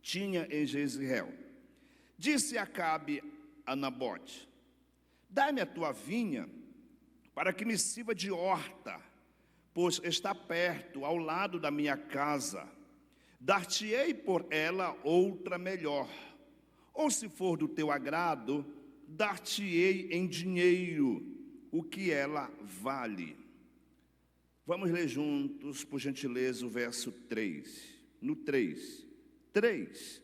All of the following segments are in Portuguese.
tinha em Jezreel. Disse Acabe a Nabote: dai-me a tua vinha, para que me sirva de horta, pois está perto, ao lado da minha casa. Dar-te-ei por ela outra melhor, ou se for do teu agrado, dar-te-ei em dinheiro o que ela vale. Vamos ler juntos, por gentileza, o verso 3. No 3.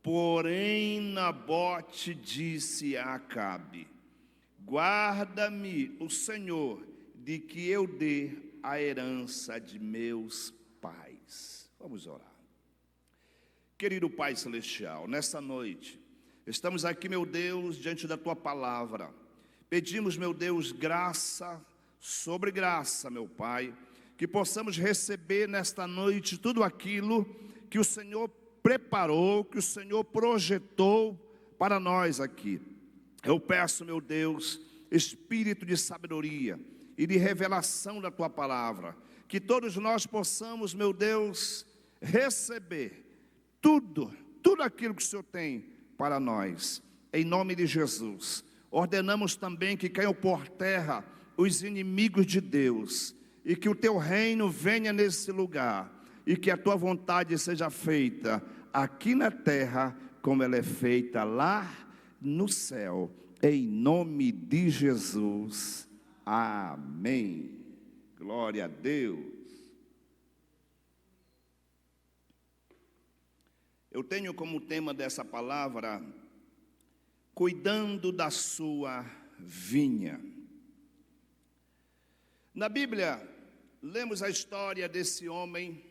Porém, Nabote disse a Acabe: guarda-me o Senhor de que eu dê a herança de meus pais. Vamos orar. Querido Pai Celestial, nessa noite, estamos aqui, meu Deus, diante da Tua palavra. Pedimos, meu Deus, graça sobre graça, meu Pai, que possamos receber nesta noite tudo aquilo que o Senhor preparou, que o Senhor projetou para nós aqui. Eu peço, meu Deus, espírito de sabedoria e de revelação da Tua palavra, que todos nós possamos, meu Deus, receber tudo aquilo que o Senhor tem para nós, em nome de Jesus. Ordenamos também que caiam por terra os inimigos de Deus, e que o Teu reino venha nesse lugar, e que a Tua vontade seja feita aqui na terra, como ela é feita lá no céu, em nome de Jesus, amém. Glória a Deus. Eu tenho como tema dessa palavra: cuidando da sua vinha. Na Bíblia, lemos a história desse homem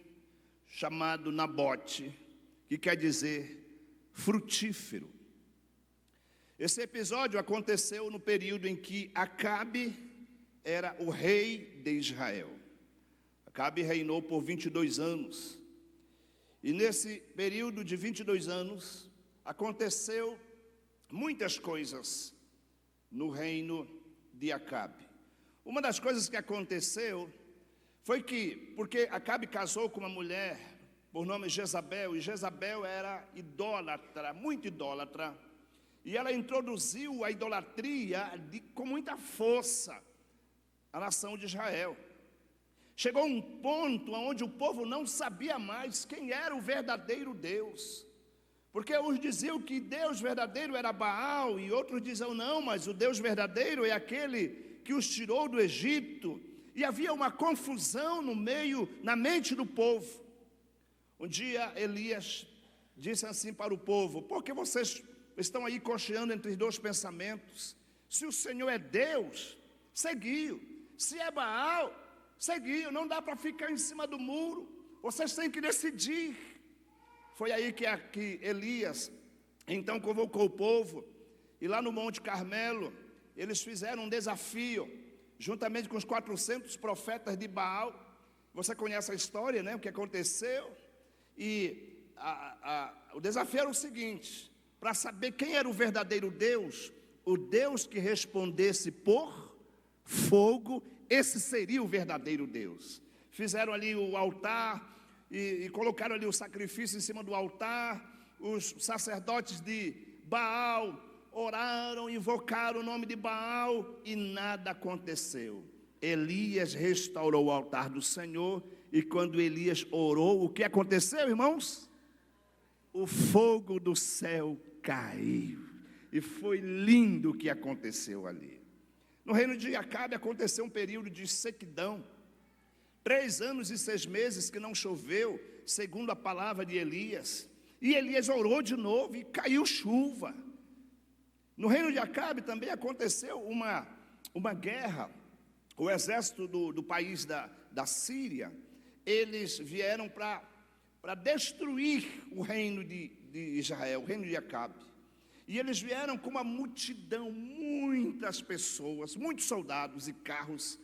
chamado Nabote, que quer dizer frutífero. Esse episódio aconteceu no período em que Acabe era o rei de Israel. Acabe reinou por 22 anos. E nesse período de 22 anos, aconteceu muitas coisas no reino de Acabe. Uma das coisas que aconteceu foi que, porque Acabe casou com uma mulher por nome Jezabel, e Jezabel era idólatra, muito idólatra, e ela introduziu a idolatria com muita força à nação de Israel. Chegou um ponto onde o povo não sabia mais quem era o verdadeiro Deus, porque uns diziam que Deus verdadeiro era Baal, e outros diziam não, mas o Deus verdadeiro é aquele que os tirou do Egito, e havia uma confusão na mente do povo. Um dia Elias disse assim para o povo: por que vocês estão aí cocheando entre dois pensamentos? Se o Senhor é Deus, seguiu; se é Baal, seguiu. Não dá para ficar em cima do muro, vocês têm que decidir. Foi aí que Elias então convocou o povo, e lá no Monte Carmelo eles fizeram um desafio, juntamente com os 400 profetas de Baal. Você conhece a história, né? O que aconteceu? E o desafio era o seguinte: para saber quem era o verdadeiro Deus, o Deus que respondesse por fogo, esse seria o verdadeiro Deus. Fizeram ali o altar e colocaram ali o sacrifício em cima do altar. Os sacerdotes de Baal oraram, invocaram o nome de Baal, e nada aconteceu. Elias restaurou o altar do Senhor, e quando Elias orou, o que aconteceu, irmãos? O fogo do céu caiu, e foi lindo o que aconteceu ali. No reino de Acabe aconteceu um período de sequidão, 3 anos e 6 meses que não choveu, segundo a palavra de Elias. E Elias orou de novo e caiu chuva. No reino de Acabe também aconteceu uma guerra. O exército do país da Síria, eles vieram para destruir o reino de Israel, o reino de Acabe. E eles vieram com uma multidão, muitas pessoas, muitos soldados e carros.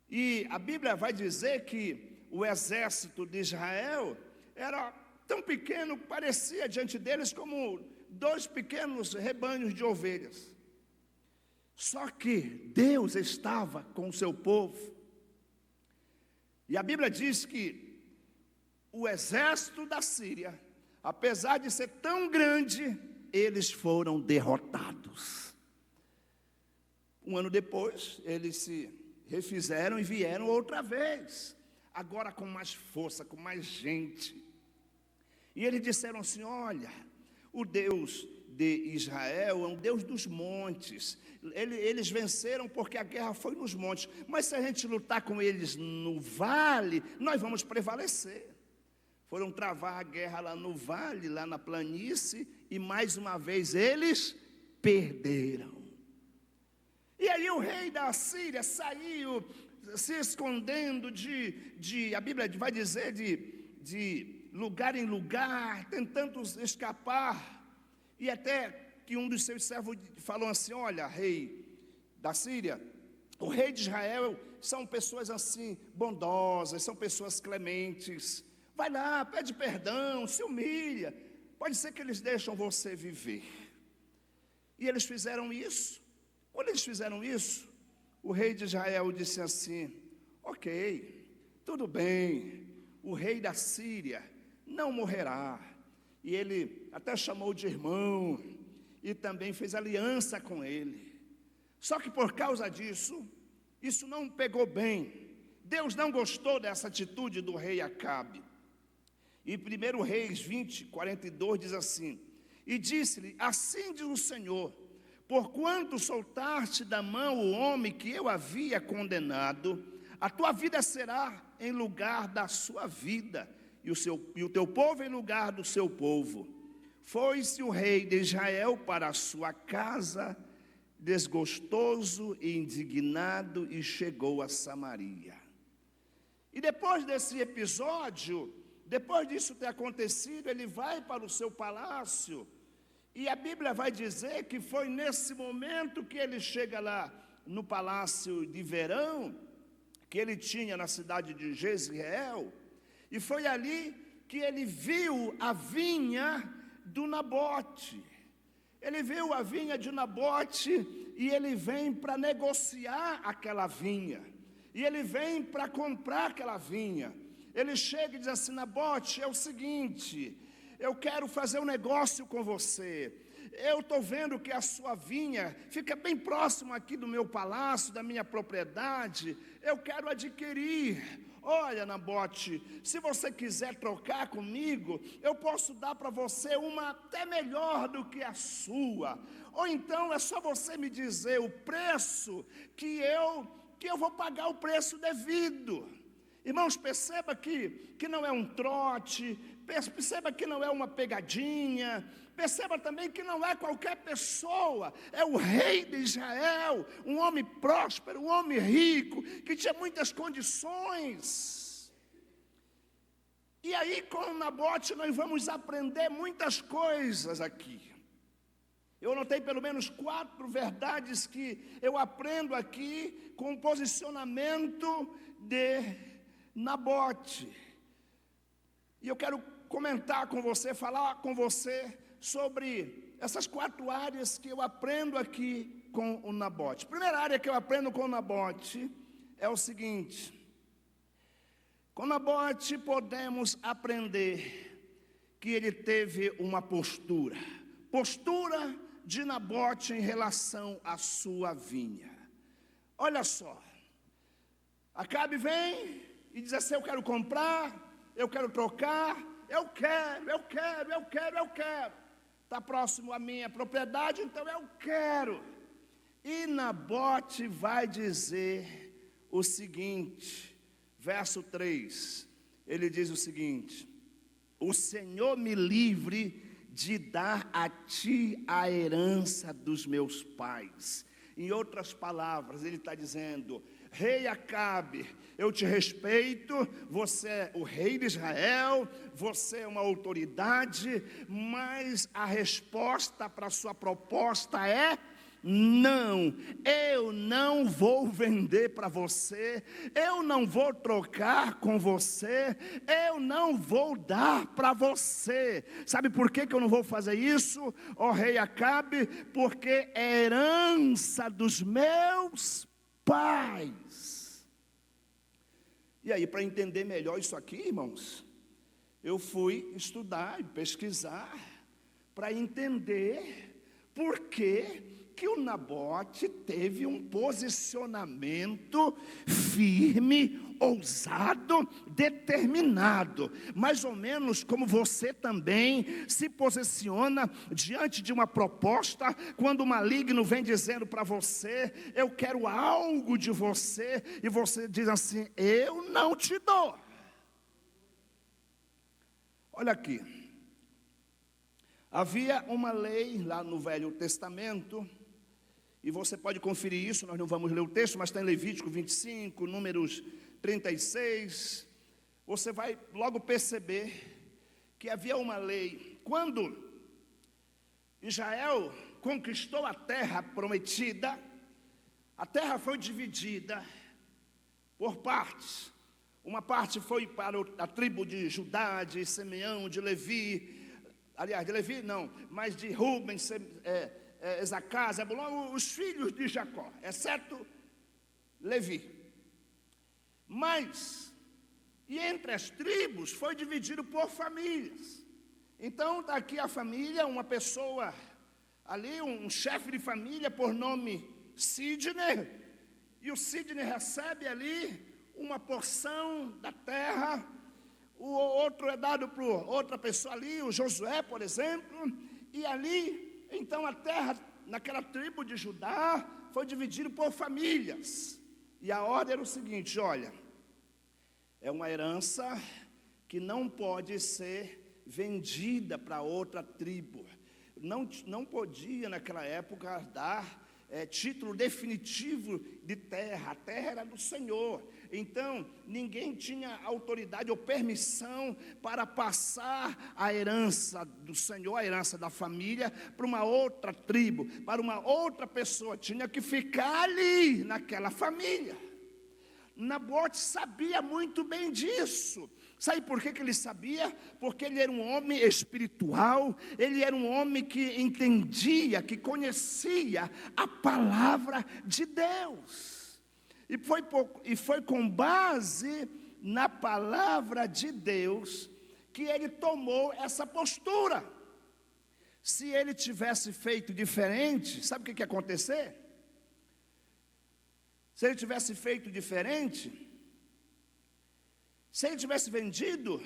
E a Bíblia vai dizer que o exército de Israel era tão pequeno, parecia diante deles como 2 pequenos rebanhos de ovelhas. Só que Deus estava com o seu povo. E a Bíblia diz que o exército da Síria apesar de ser tão grande, eles foram derrotados. Um ano depois, eles se refizeram e vieram outra vez, agora com mais força, com mais gente. E eles disseram assim: olha, o Deus de Israel é um Deus dos montes. Eles venceram porque a guerra foi nos montes, mas se a gente lutar com eles no vale, nós vamos prevalecer. Foram travar a guerra lá no vale, lá na planície, e mais uma vez eles perderam. E aí o rei da Assíria saiu se escondendo a Bíblia vai dizer, de lugar em lugar, tentando escapar. E até que um dos seus servos falou assim: olha, rei da Síria, o rei de Israel são pessoas assim, bondosas, são pessoas clementes. Vai lá, pede perdão, se humilha, pode ser que eles deixam você viver. E eles fizeram isso. Quando eles fizeram isso, o rei de Israel disse assim: ok, tudo bem, o rei da Síria não morrerá. E ele até chamou de irmão e também fez aliança com ele. Só que por causa disso, isso não pegou bem. Deus não gostou dessa atitude do rei Acabe. E 1 Reis 20, 42 diz assim: e disse-lhe: assim diz o Senhor, porquanto soltaste da mão o homem que eu havia condenado, a tua vida será em lugar da sua vida, e o teu povo em lugar do seu povo. Foi-se o rei de Israel para a sua casa, desgostoso e indignado, e chegou a Samaria. E depois desse episódio, depois disso ter acontecido, ele vai para o seu palácio, e a Bíblia vai dizer que foi nesse momento que ele chega lá no palácio de verão, que ele tinha na cidade de Jezreel, e foi ali que ele viu a vinha do Nabote. Ele viu a vinha de Nabote e ele vem para negociar aquela vinha. E ele vem para comprar aquela vinha. Ele chega e diz assim: Nabote, é o seguinte, eu quero fazer um negócio com você. Eu estou vendo que a sua vinha fica bem próximo aqui do meu palácio, da minha propriedade. Eu quero adquirir. Olha, Nabote, se você quiser trocar comigo, eu posso dar para você uma até melhor do que a sua. Ou então é só você me dizer o preço que eu vou pagar o preço devido. Irmãos, perceba que não é um trote, perceba que não é uma pegadinha, perceba também que não é qualquer pessoa, é o rei de Israel, um homem próspero, um homem rico, que tinha muitas condições. E aí com Nabote nós vamos aprender muitas coisas aqui. Eu notei pelo menos 4 verdades que eu aprendo aqui com o posicionamento de Nabote. E eu quero comentar com você, falar com você sobre essas 4 áreas que eu aprendo aqui com o Nabote. A primeira área que eu aprendo com o Nabote é o seguinte: com Nabote podemos aprender que ele teve uma postura de Nabote em relação à sua vinha. Olha só, Acabe vem e diz assim: eu quero comprar, eu quero trocar, eu quero. Está próximo à minha propriedade, então eu quero. E Nabote vai dizer o seguinte, verso 3, ele diz o seguinte: o Senhor me livre de dar a ti a herança dos meus pais. Em outras palavras, ele está dizendo: rei Acabe, eu te respeito, você é o rei de Israel, você é uma autoridade, mas a resposta para a sua proposta é: não, eu não vou vender para você, eu não vou trocar com você, eu não vou dar para você. Sabe por que eu não vou fazer isso, ó rei Acabe? Porque é herança dos meus pais. E aí, para entender melhor isso aqui, irmãos, eu fui estudar e pesquisar para entender por que o Nabote teve um posicionamento firme, ousado, determinado, mais ou menos como você também se posiciona diante de uma proposta, quando o maligno vem dizendo para você: eu quero algo de você, e você diz assim: eu não te dou. Olha aqui, havia uma lei lá no Velho Testamento, e você pode conferir isso, nós não vamos ler o texto, mas está em Levítico 25, Números 36, você vai logo perceber que havia uma lei. Quando Israel conquistou a terra prometida, a terra foi dividida por partes. Uma parte foi para a tribo de Judá, de Simeão, de Levi, aliás, de Levi não, mas de Rúben, Isacar, Zebulon, os filhos de Jacó, exceto Levi. Mas, e entre as tribos, foi dividido por famílias. Então, daqui a família, uma pessoa ali, um chefe de família por nome Sidney, e o Sidney recebe ali uma porção da terra, o outro é dado para outra pessoa ali, o Josué, por exemplo, e ali, então a terra, naquela tribo de Judá, foi dividida por famílias, e a ordem era o seguinte: olha, é uma herança que não pode ser vendida para outra tribo, não podia naquela época dar título definitivo de terra, a terra era do Senhor, então ninguém tinha autoridade ou permissão para passar a herança do Senhor, a herança da família, para uma outra tribo, para uma outra pessoa, tinha que ficar ali, naquela família. Nabote sabia muito bem disso. Sabe por que ele sabia? Porque ele era um homem espiritual, ele era um homem que entendia, que conhecia a palavra de Deus. E foi com base na palavra de Deus que ele tomou essa postura. Se ele tivesse feito diferente, sabe o que ia acontecer? Se ele tivesse feito diferente, se ele tivesse vendido,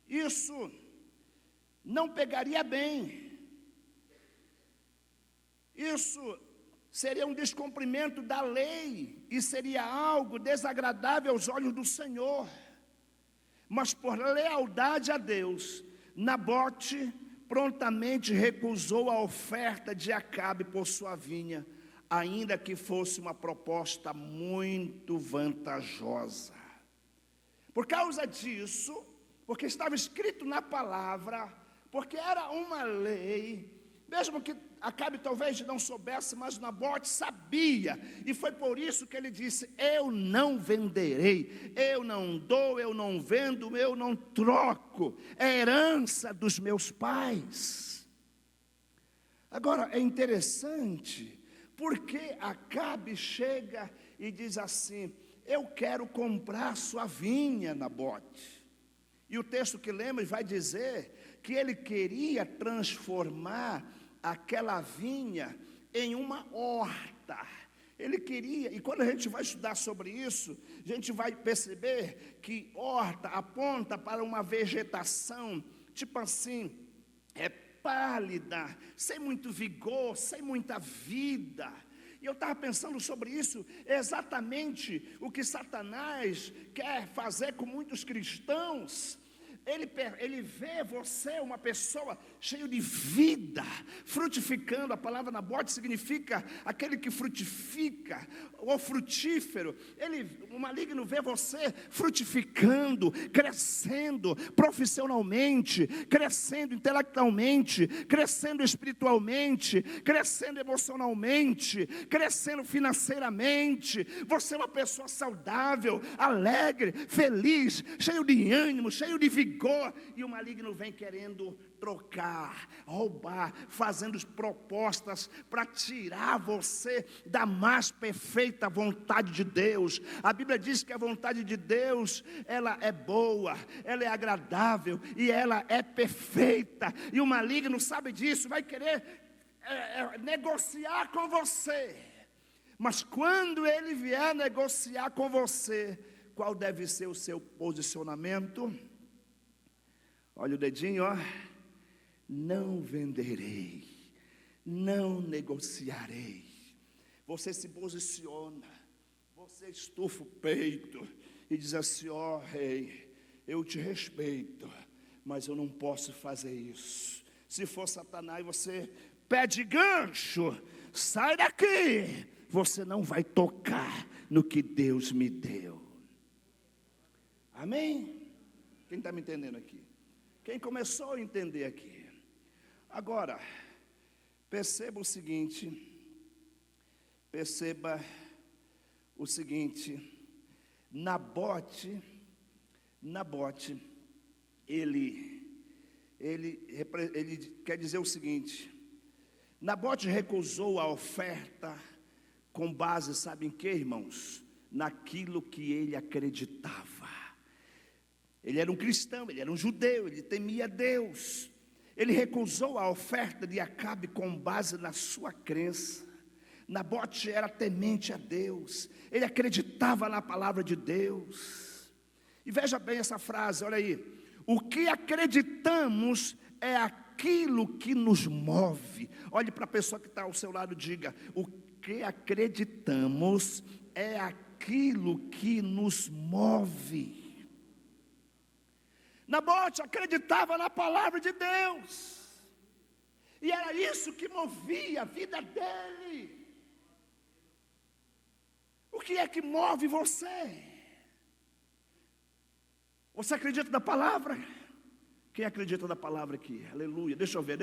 isso não pegaria bem. Isso seria um descumprimento da lei e seria algo desagradável aos olhos do Senhor. Mas por lealdade a Deus, Nabote prontamente recusou a oferta de Acabe por sua vinha, ainda que fosse uma proposta muito vantajosa. Por causa disso, porque estava escrito na palavra, porque era uma lei, mesmo que Acabe talvez não soubesse, mas Nabote sabia, e foi por isso que ele disse: eu não venderei, eu não dou, eu não vendo, eu não troco, é herança dos meus pais. Agora, é interessante, porque Acabe chega e diz assim: eu quero comprar sua vinha, Nabote. E o texto que lemos vai dizer que ele queria transformar aquela vinha em uma horta. Ele queria, e quando a gente vai estudar sobre isso, a gente vai perceber que horta aponta para uma vegetação, tipo assim, pálida, sem muito vigor, sem muita vida. E eu estava pensando sobre isso, exatamente o que Satanás quer fazer com muitos cristãos. Ele vê você, uma pessoa cheia de vida, frutificando. A palavra Nabote significa aquele que frutifica, ou frutífero. O maligno vê você frutificando, crescendo profissionalmente, crescendo intelectualmente, crescendo espiritualmente, crescendo emocionalmente, crescendo financeiramente. Você é uma pessoa saudável, alegre, feliz, cheio de ânimo, cheio de vigor, vigor, e o maligno vem querendo trocar, roubar, fazendo propostas para tirar você da mais perfeita vontade de Deus. A Bíblia diz que a vontade de Deus, ela é boa, ela é agradável e ela é perfeita. E o maligno sabe disso, vai querer negociar com você. Mas quando ele vier negociar com você, qual deve ser o seu posicionamento? Olha o dedinho, ó. Não venderei, não negociarei. Você se posiciona, você estufa o peito e diz assim: ó rei, eu te respeito, mas eu não posso fazer isso. Se for Satanás, você pede gancho, sai daqui, você não vai tocar no que Deus me deu. Amém? Quem está me entendendo aqui? Quem começou a entender aqui? Agora, perceba o seguinte, Nabote, ele quer dizer o seguinte: Nabote recusou a oferta com base, sabe em quê, irmãos? Naquilo que ele acreditava. Ele era um cristão, ele era um judeu, ele temia Deus. Ele recusou a oferta de Acabe com base na sua crença. Nabote era temente a Deus, ele acreditava na palavra de Deus. E veja bem essa frase, olha aí: o que acreditamos é aquilo que nos move. Olhe para a pessoa que está ao seu lado e diga: o que acreditamos é aquilo que nos move. Nabote acreditava na palavra de Deus, e era isso que movia a vida dele. O que é que move você? Você acredita na palavra? Quem acredita na palavra aqui? Aleluia, deixa eu ver.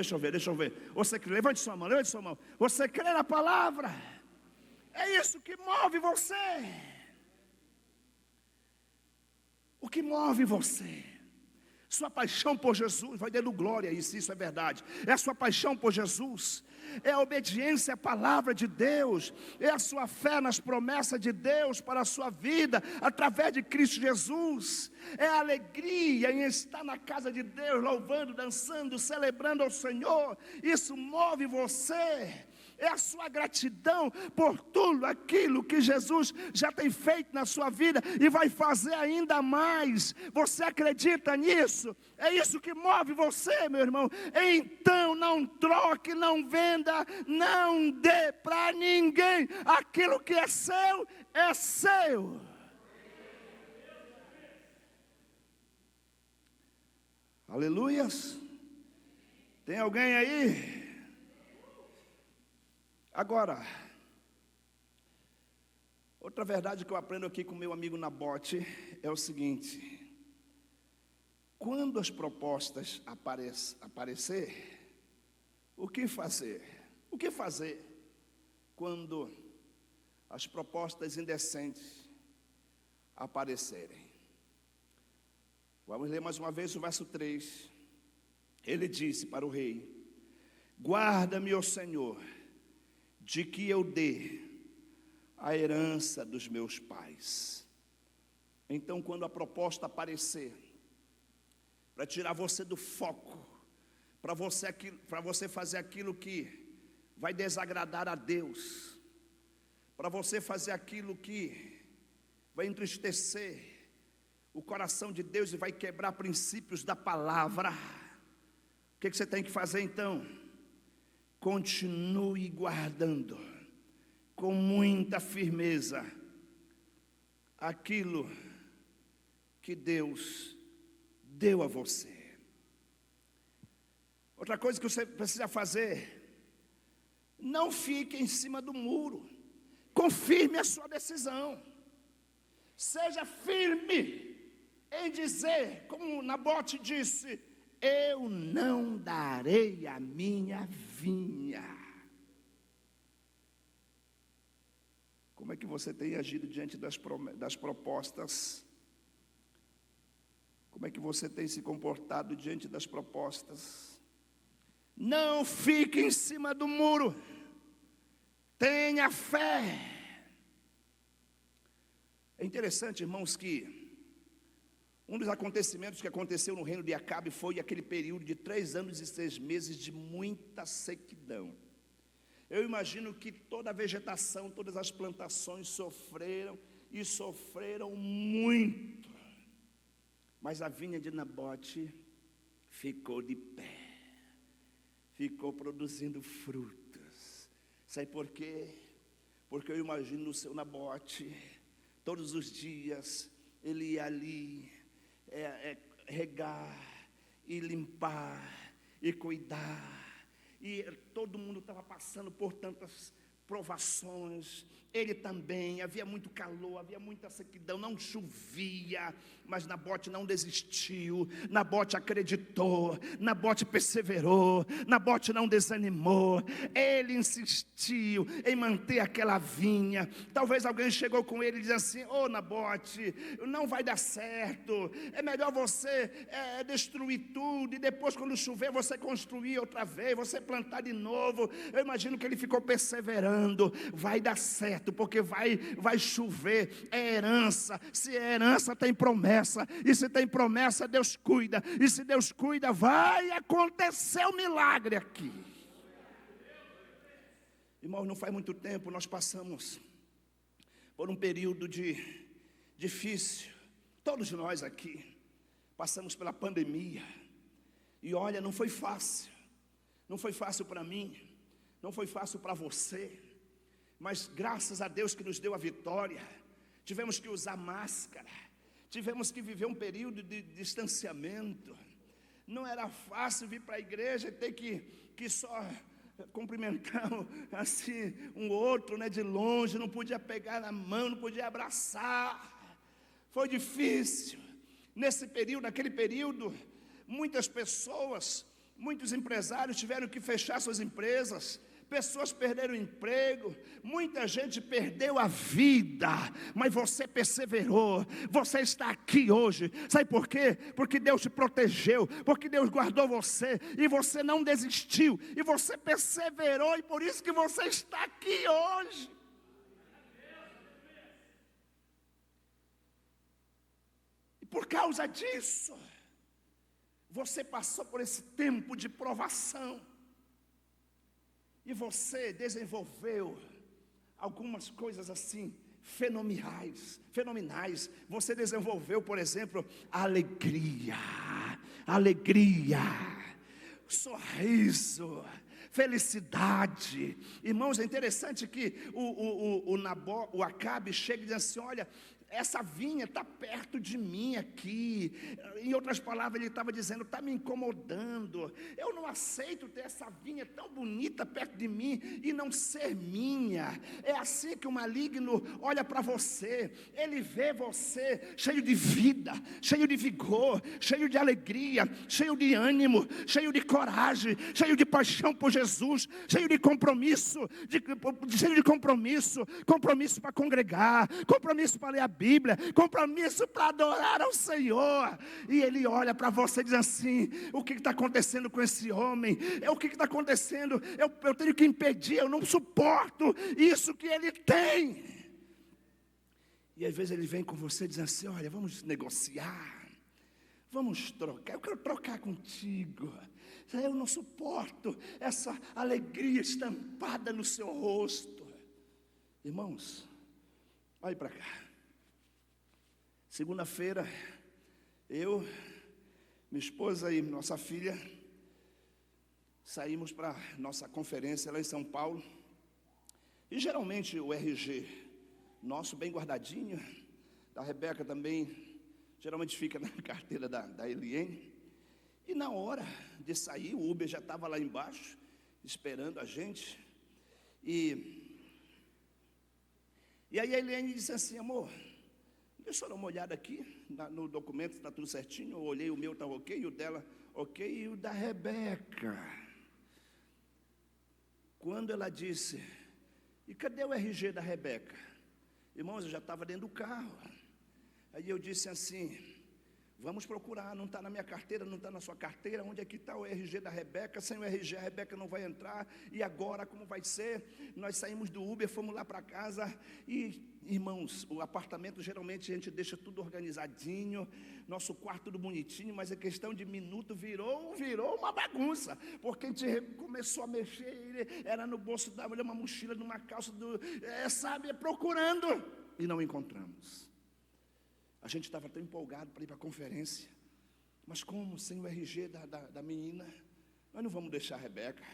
Você crê? Levante sua mão. Você crê na palavra? É isso que move você. O que move você? Sua paixão por Jesus, vai dando glória a isso é verdade. É a sua paixão por Jesus, é a obediência à palavra de Deus, é a sua fé nas promessas de Deus para a sua vida, através de Cristo Jesus, é a alegria em estar na casa de Deus, louvando, dançando, celebrando ao Senhor. Isso move você. É a sua gratidão por tudo aquilo que Jesus já tem feito na sua vida e vai fazer ainda mais. Você acredita nisso? É isso que move você, meu irmão. Então não troque, não venda, não dê para ninguém. Aquilo que é seu, é seu. Aleluias. Tem alguém aí? Agora, outra verdade que eu aprendo aqui com meu amigo Nabote é o seguinte: quando as propostas aparecer, o que fazer? O que fazer quando as propostas indecentes aparecerem? Vamos ler mais uma vez o verso 3. Ele disse para o rei: guarda-me, ó Senhor, de que eu dê a herança dos meus pais. Então, quando a proposta aparecer, para tirar você do foco, para você fazer aquilo que vai desagradar a Deus, para você fazer aquilo que vai entristecer o coração de Deus e vai quebrar princípios da palavra, o que você tem que fazer então? Continue guardando com muita firmeza aquilo que Deus deu a você. Outra coisa que você precisa fazer: não fique em cima do muro, confirme a sua decisão, seja firme em dizer, como Nabote disse: eu não darei a minha vinha. Como é que você tem agido diante das propostas? Como é que você tem se comportado diante das propostas? Não fique em cima do muro. Tenha fé. É interessante, irmãos, que um dos acontecimentos que aconteceu no reino de Acabe foi aquele período de 3 anos e 6 meses de muita sequidão. Eu imagino que toda a vegetação, todas as plantações sofreram e sofreram muito. Mas a vinha de Nabote ficou de pé, ficou produzindo frutos. Sabe por quê? Porque eu imagino o seu Nabote, todos os dias, ele ia ali regar, e limpar, e cuidar. E todo mundo estava passando por tantas provações, ele também, havia muito calor, havia muita sequidão, não chovia, mas Nabote não desistiu, Nabote acreditou, Nabote perseverou, Nabote não desanimou, ele insistiu em manter aquela vinha. Talvez alguém chegou com ele e disse assim: ô Nabote, não vai dar certo, é melhor você destruir tudo, e depois quando chover você construir outra vez, você plantar de novo. Eu imagino que ele ficou perseverando. Vai dar certo, porque vai chover, é herança. Se é herança, tem promessa, e se tem promessa, Deus cuida, e se Deus cuida, vai acontecer o milagre aqui. Irmãos, não faz muito tempo nós passamos por um período difícil. Todos nós aqui passamos pela pandemia, e olha, não foi fácil. Não foi fácil para mim, não foi fácil para você, mas graças a Deus que nos deu a vitória. Tivemos que usar máscara, tivemos que viver um período de distanciamento. Não era fácil vir para a igreja e ter que só cumprimentar assim um outro, né, de longe, não podia pegar na mão, não podia abraçar. Foi difícil. Nesse período, naquele período, muitas pessoas, muitos empresários tiveram que fechar suas empresas, pessoas perderam o emprego, muita gente perdeu a vida, mas você perseverou, você está aqui hoje. Sabe por quê? Porque Deus te protegeu, porque Deus guardou você, e você não desistiu, e você perseverou, e por isso que você está aqui hoje. E por causa disso, você passou por esse tempo de provação, e você desenvolveu algumas coisas assim, fenomenais. Você desenvolveu, por exemplo, alegria, sorriso, felicidade. Irmãos, é interessante que o Acabe chega e diz assim: olha, essa vinha está perto de mim aqui. Em outras palavras, ele estava dizendo: está me incomodando. Eu não aceito ter essa vinha tão bonita perto de mim e não ser minha. É assim que o maligno olha para você. Ele vê você cheio de vida, cheio de vigor, cheio de alegria, cheio de ânimo, cheio de coragem, cheio de paixão por Jesus, cheio de compromisso, compromisso para congregar, compromisso para ler a Bíblia, compromisso para adorar ao Senhor. E ele olha para você e diz assim: o que está acontecendo com esse homem? O que está acontecendo? Eu tenho que impedir, eu não suporto isso que ele tem. E às vezes ele vem com você e diz assim: olha, vamos negociar, vamos trocar, eu quero trocar contigo. Eu não suporto essa alegria estampada no seu rosto. Irmãos, olhe para cá. Segunda-feira, eu, minha esposa e nossa filha saímos para nossa conferência lá em São Paulo. E geralmente o RG nosso bem guardadinho, da Rebeca também, geralmente fica na carteira da Eliane. E na hora de sair, o Uber já estava lá embaixo, esperando a gente. E aí a Eliane disse assim: amor, deixa eu dar uma olhada aqui no documento, está tudo certinho. Eu olhei, o meu está ok, o dela ok, e o da Rebeca. Quando ela disse: e cadê o RG da Rebeca? Irmãos, eu já estava dentro do carro. Aí eu disse assim: Vamos procurar, não está na minha carteira, não está na sua carteira, onde é que está o RG da Rebeca? Sem o RG a Rebeca não vai entrar, e agora como vai ser? Nós saímos do Uber, fomos lá para casa, e irmãos, o apartamento geralmente a gente deixa tudo organizadinho, nosso quarto tudo bonitinho, mas a questão de minuto virou uma bagunça, porque a gente começou a mexer, era no bolso da mulher, uma mochila, numa calça, procurando, e não encontramos. A gente estava tão empolgado para ir para a conferência, mas como sem o RG da menina, nós não vamos deixar a Rebeca,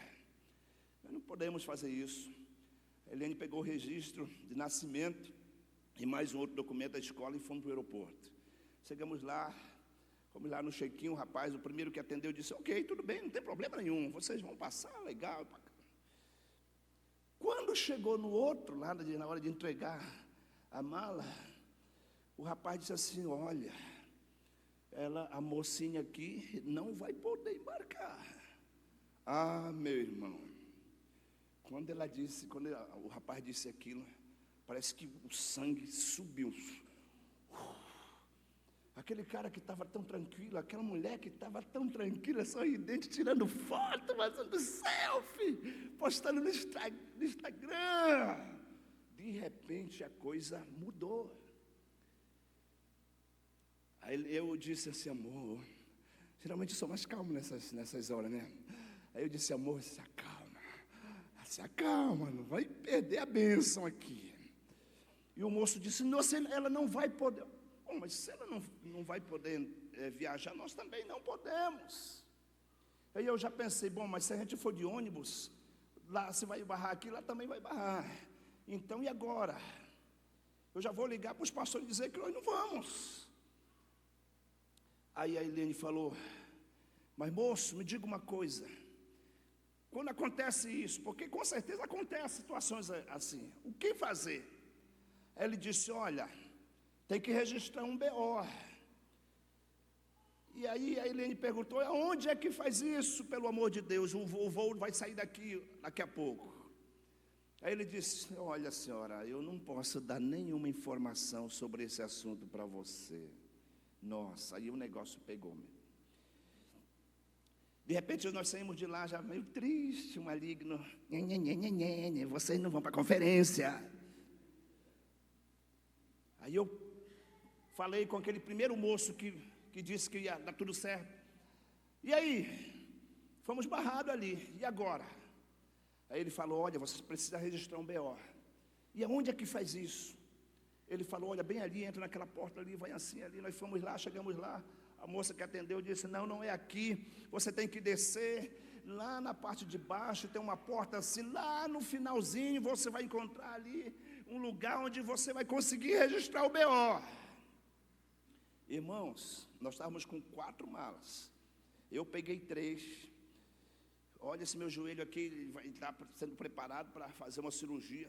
nós não podemos fazer isso. A Helene pegou o registro de nascimento e mais um outro documento da escola e fomos para o aeroporto. Chegamos lá, fomos lá no check-in, o rapaz, o primeiro que atendeu, disse, ok, tudo bem, não tem problema nenhum, vocês vão passar, legal. Quando chegou no outro lado, na hora de entregar a mala, o rapaz disse assim, olha, a mocinha aqui não vai poder embarcar. Ah, meu irmão, quando o rapaz disse aquilo, parece que o sangue subiu. Aquele cara que estava tão tranquilo, aquela mulher que estava tão tranquila, sorridente, tirando foto, fazendo selfie, postando no Instagram. De repente a coisa mudou. Aí eu disse assim, amor, geralmente eu sou mais calmo nessas horas, né? Aí eu disse, amor, se acalma, não vai perder a bênção aqui. E o moço disse, nossa, ela não vai poder. Bom, mas se ela não vai poder viajar, nós também não podemos. Aí eu já pensei, bom, mas se a gente for de ônibus, lá se vai barrar aqui, lá também vai barrar. Então, e agora? Eu já vou ligar para os pastores e dizer que nós não vamos. Aí a Helene falou, mas moço, me diga uma coisa, quando acontece isso, porque com certeza acontecem situações assim, o que fazer? Aí ele disse, olha, tem que registrar um BO. E aí a Helene perguntou, aonde é que faz isso, pelo amor de Deus, o voo vai sair daqui a pouco. Aí ele disse, olha senhora, eu não posso dar nenhuma informação sobre esse assunto para você. Nossa, aí o negócio pegou-me. De repente nós saímos de lá já meio triste, maligno. Vocês não vão para a conferência. Aí eu falei com aquele primeiro moço que disse que ia dar tudo certo. E aí, fomos barrados ali. E agora? Aí ele falou, olha, você precisa registrar um BO. E aonde é que faz isso? Ele falou, olha, bem ali, entra naquela porta ali, vai assim ali. Nós fomos lá, chegamos lá. A moça que atendeu disse, não é aqui. Você tem que descer lá na parte de baixo, tem uma porta assim, lá no finalzinho, você vai encontrar ali um lugar onde você vai conseguir registrar o BO. Irmãos, nós estávamos com 4 malas. Eu peguei 3. Olha, esse meu joelho aqui vai estar sendo preparado para fazer uma cirurgia.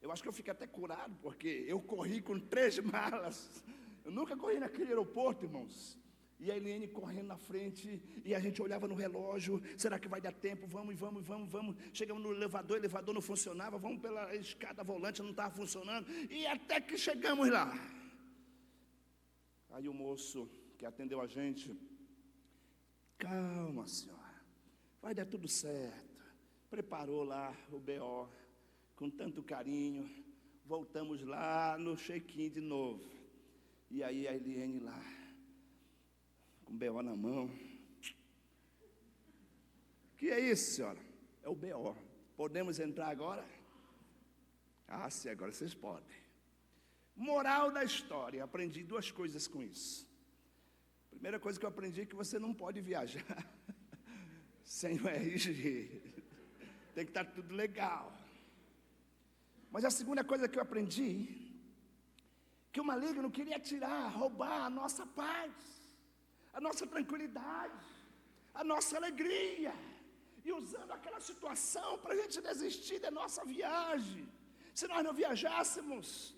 Eu acho que eu fiquei até curado, porque eu corri com 3 malas. Eu nunca corri naquele aeroporto, irmãos. E a Helene correndo na frente, e a gente olhava no relógio, será que vai dar tempo? Vamos. Chegamos no elevador, o elevador não funcionava, vamos pela escada volante, não estava funcionando, e até que chegamos lá. Aí o moço que atendeu a gente, calma senhora, vai dar tudo certo. Preparou lá o BO, com tanto carinho, voltamos lá no check-in de novo. E aí a Eliane lá, com o BO na mão. Que é isso, senhora? É o BO. Podemos entrar agora? Ah, sim, agora vocês podem. Moral da história, aprendi 2 coisas com isso. Primeira coisa que eu aprendi é que você não pode viajar sem o RG. Tem que estar tudo legal. Mas a segunda coisa que eu aprendi, que o maligno queria tirar, roubar a nossa paz, a nossa tranquilidade, a nossa alegria, e usando aquela situação para a gente desistir da nossa viagem. Se nós não viajássemos,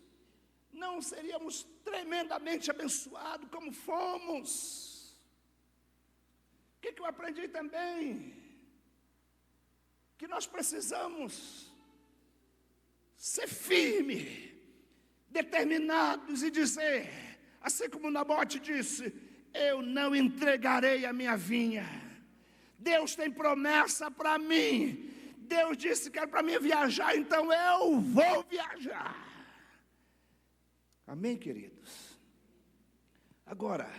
não seríamos tremendamente abençoados como fomos. O que eu aprendi também? Que nós precisamos ser firmes, determinados e dizer, assim como Nabote disse, eu não entregarei a minha vinha. Deus tem promessa para mim. Deus disse que era para mim viajar, então eu vou viajar. Amém, queridos? Agora,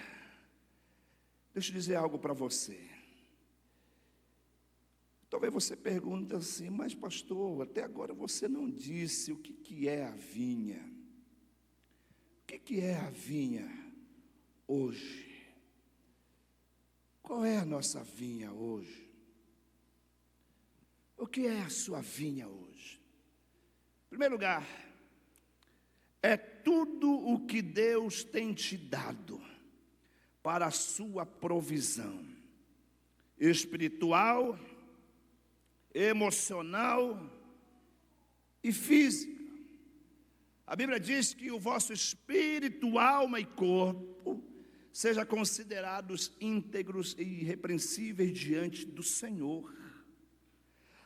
deixa eu dizer algo para você. Talvez você pergunte assim, mas pastor, até agora você não disse o que é a vinha. O que é a vinha hoje? Qual é a nossa vinha hoje? O que é a sua vinha hoje? Em primeiro lugar, é tudo o que Deus tem te dado para a sua provisão espiritual, emocional e física. A Bíblia diz que o vosso espírito, alma e corpo sejam considerados íntegros e irrepreensíveis diante do Senhor.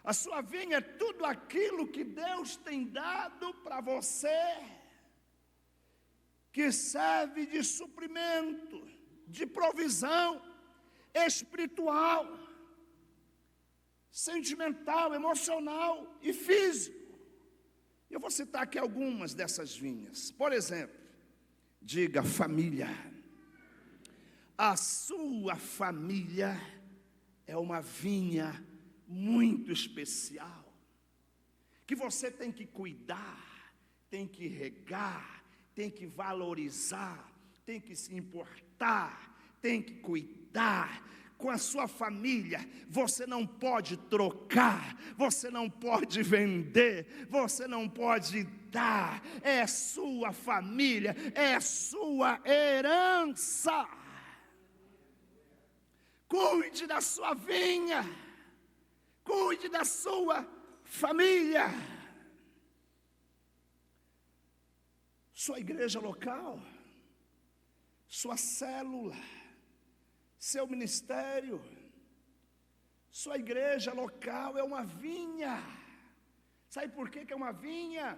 A sua vinha é tudo aquilo que Deus tem dado para você, que serve de suprimento, de provisão espiritual, sentimental, emocional e físico. Eu vou citar aqui algumas dessas vinhas. Por exemplo, diga família. A sua família é uma vinha muito especial, que você tem que cuidar, tem que regar, tem que valorizar, tem que se importar, tem que cuidar. Com a sua família, você não pode trocar, você não pode vender, você não pode dar. É sua família, é sua herança. Cuide da sua vinha, cuide da sua família. Sua igreja local, sua célula, seu ministério, sua igreja local é uma vinha. Sabe por que é uma vinha?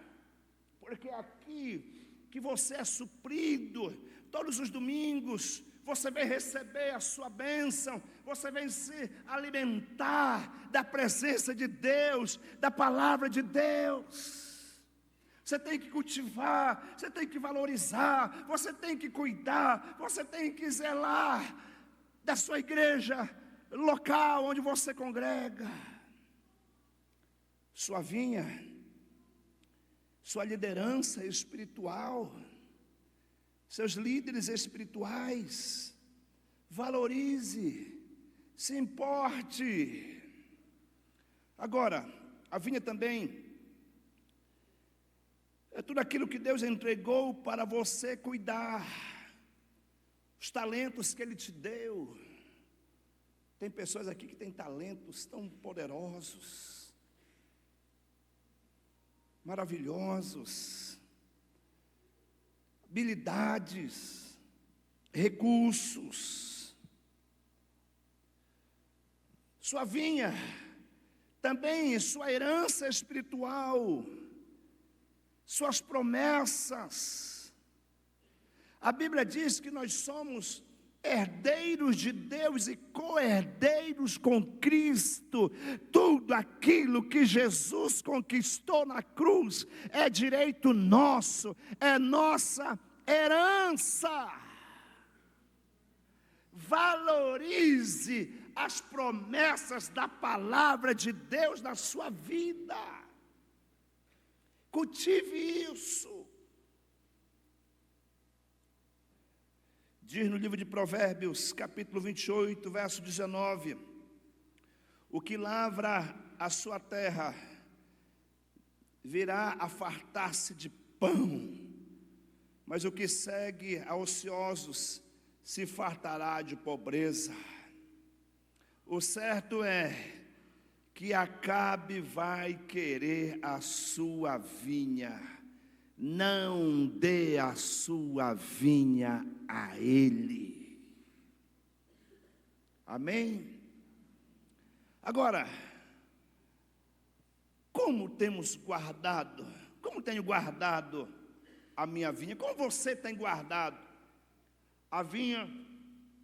Porque é aqui que você é suprido. Todos os domingos você vem receber a sua bênção, você vem se alimentar da presença de Deus, da palavra de Deus. Você tem que cultivar, você tem que valorizar, você tem que cuidar, você tem que zelar da sua igreja local onde você congrega. Sua vinha, sua liderança espiritual, seus líderes espirituais. Valorize, se importe. Agora, a vinha também é tudo aquilo que Deus entregou para você cuidar. Os talentos que Ele te deu. Tem pessoas aqui que têm talentos tão poderosos, maravilhosos, habilidades, recursos. Sua vinha, também sua herança espiritual, suas promessas. A Bíblia diz que nós somos herdeiros de Deus e co-herdeiros com Cristo. Tudo aquilo que Jesus conquistou na cruz é direito nosso, é nossa herança. Valorize as promessas da palavra de Deus na sua vida. Cultive isso. Diz no livro de Provérbios, capítulo 28, verso 19: o que lavra a sua terra virá a fartar-se de pão, mas o que segue a ociosos se fartará de pobreza. O certo é que Acabe vai querer a sua vinha. Não dê a sua vinha a ele. Amém? Agora, como temos guardado? Como tenho guardado a minha vinha? Como você tem guardado a vinha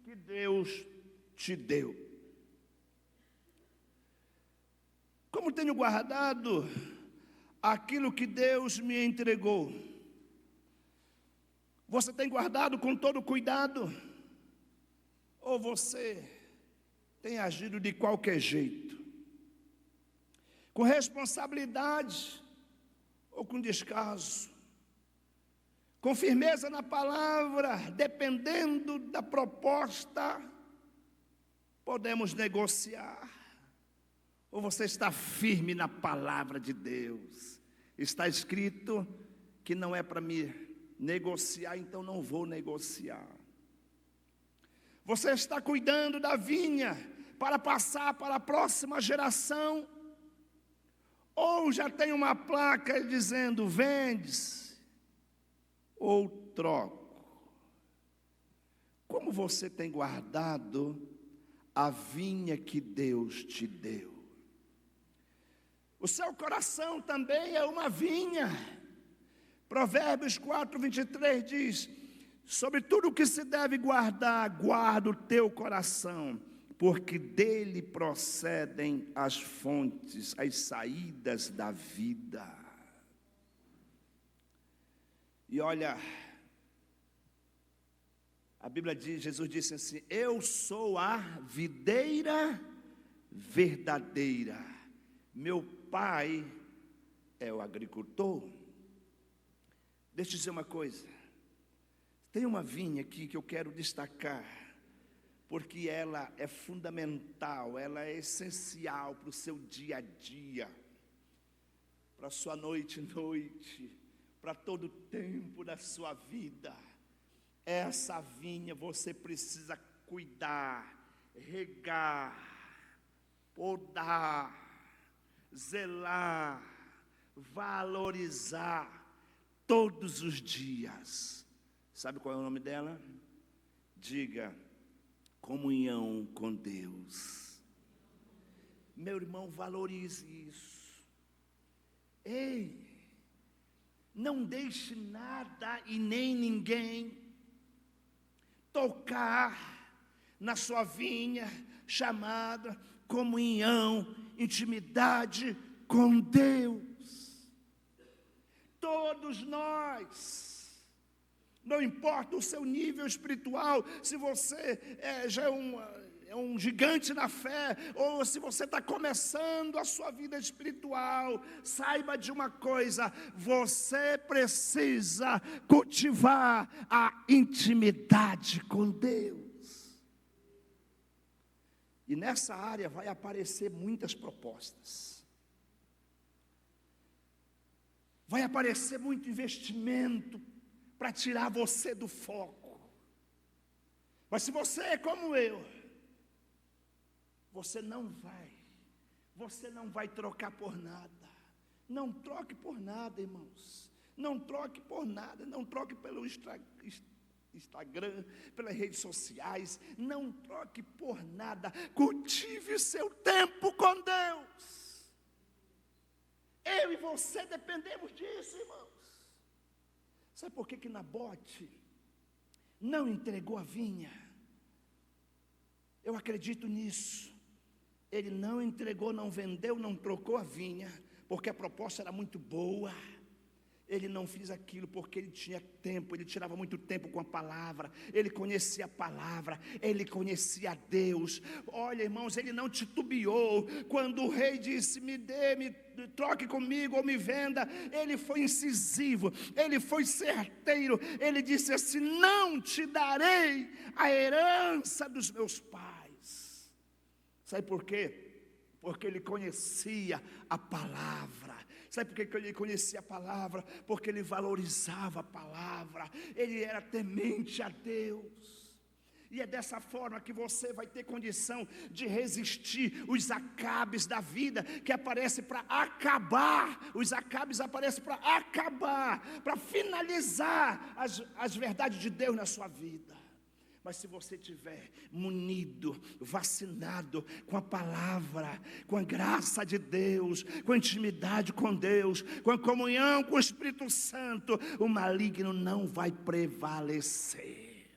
que Deus te deu. Como tenho guardado aquilo que Deus me entregou? Você tem guardado com todo cuidado? Ou você tem agido de qualquer jeito? Com responsabilidade ou com descaso? Com firmeza na palavra, dependendo da proposta, podemos negociar. Ou você está firme na palavra de Deus? Está escrito que não é para me negociar, então não vou negociar. Você está cuidando da vinha para passar para a próxima geração? Ou já tem uma placa dizendo vende-se ou troco? Como você tem guardado a vinha que Deus te deu? O seu coração também é uma vinha. Provérbios 4:23 diz: sobre tudo que se deve guardar, guarda o teu coração, porque dele procedem as fontes, as saídas da vida. E olha, a Bíblia diz, Jesus disse assim: eu sou a videira verdadeira, meu pai é o agricultor. Deixa eu dizer uma coisa, tem uma vinha aqui que eu quero destacar, porque ela é fundamental, ela é essencial para o seu dia a dia, para a sua noite, para todo o tempo da sua vida. Essa vinha você precisa cuidar, regar, podar, zelar, valorizar todos os dias. Sabe qual é o nome dela? Diga: comunhão com Deus. Meu irmão, valorize isso. Ei, não deixe nada e nem ninguém tocar na sua vinha chamada comunhão, intimidade com Deus. Todos nós, não importa o seu nível espiritual, se você já é um gigante na fé, ou se você está começando a sua vida espiritual, saiba de uma coisa: você precisa cultivar a intimidade com Deus. E nessa área vai aparecer muitas propostas, vai aparecer muito investimento para tirar você do foco. Mas se você é como eu, você não vai trocar por nada. Não troque por nada, irmãos. Não troque por nada. Não troque pelo Instagram, pelas redes sociais. Não troque por nada. Cultive seu tempo com Deus. Eu e você dependemos disso, irmãos. Sabe por que Nabote não entregou a vinha? Eu acredito nisso. Ele não entregou, não vendeu, não trocou a vinha, porque a proposta era muito boa. Ele não fez aquilo porque ele tinha tempo, ele tirava muito tempo com a palavra, ele conhecia a palavra, ele conhecia a Deus. Olha, irmãos, ele não titubeou. Quando o rei disse: me troque comigo ou me venda, ele foi incisivo, ele foi certeiro. Ele disse assim: não te darei a herança dos meus pais. Sabe por quê? Porque ele conhecia a palavra. Sabe por que ele conhecia a palavra? Porque ele valorizava a palavra, ele era temente a Deus. E é dessa forma que você vai ter condição de resistir os Acabes da vida, que aparecem para acabar. Os Acabes aparecem para acabar, para finalizar as verdades de Deus na sua vida. Mas se você estiver munido, vacinado com a palavra, com a graça de Deus, com a intimidade com Deus, com a comunhão com o Espírito Santo, o maligno não vai prevalecer.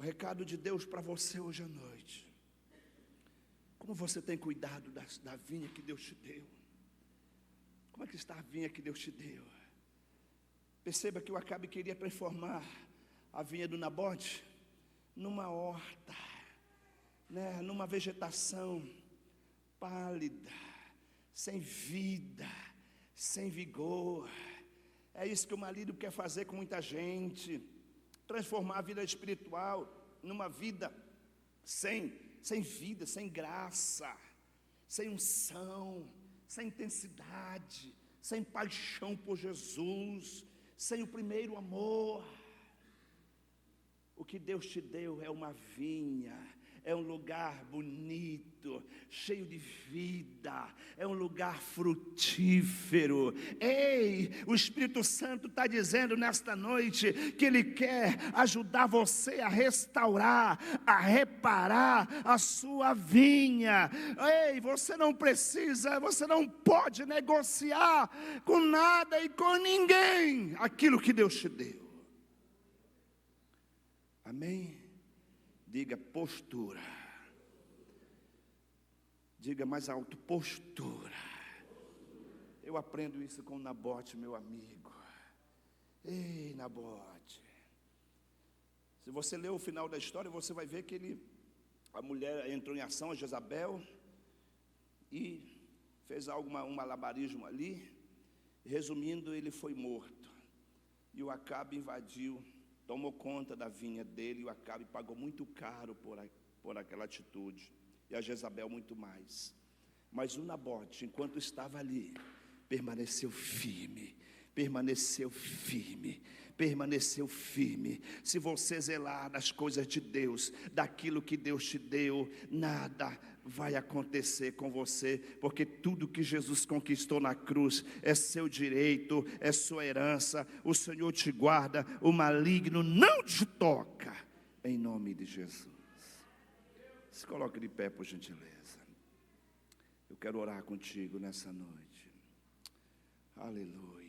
recado de Deus para você hoje à noite: como você tem cuidado da vinha que Deus te deu? Como é que está a vinha que Deus te deu? Perceba que o Acabe queria transformar a vinha do Nabote numa horta, né? Numa vegetação pálida, sem vida, sem vigor. É isso que o marido quer fazer com muita gente: transformar a vida espiritual numa vida sem vida, sem graça, sem unção, sem intensidade, sem paixão por Jesus, sem o primeiro amor. O que Deus te deu é uma vinha, é um lugar bonito, cheio de vida, é um lugar frutífero. Ei, o Espírito Santo está dizendo nesta noite que Ele quer ajudar você a restaurar, a reparar a sua vinha. Ei, você não pode negociar com nada e com ninguém aquilo que Deus te deu. Amém? Diga postura. Diga mais alto: postura. Eu aprendo isso com Nabote, meu amigo. Ei, Nabote. Se você ler o final da história, você vai ver que a mulher entrou em ação, a Jezabel, e fez um malabarismo ali. Resumindo, ele foi morto. E o Acabe invadiu, tomou conta da vinha dele, e o Acabe pagou muito caro por aquela atitude, e a Jezabel muito mais. Mas o Nabote, enquanto estava ali, permaneceu firme. Se você zelar das coisas de Deus, daquilo que Deus te deu, nada vai acontecer com você, porque tudo que Jesus conquistou na cruz é seu direito, é sua herança. O Senhor te guarda, o maligno não te toca, em nome de Jesus. Se coloque de pé, por gentileza. Eu quero orar contigo nessa noite. Aleluia.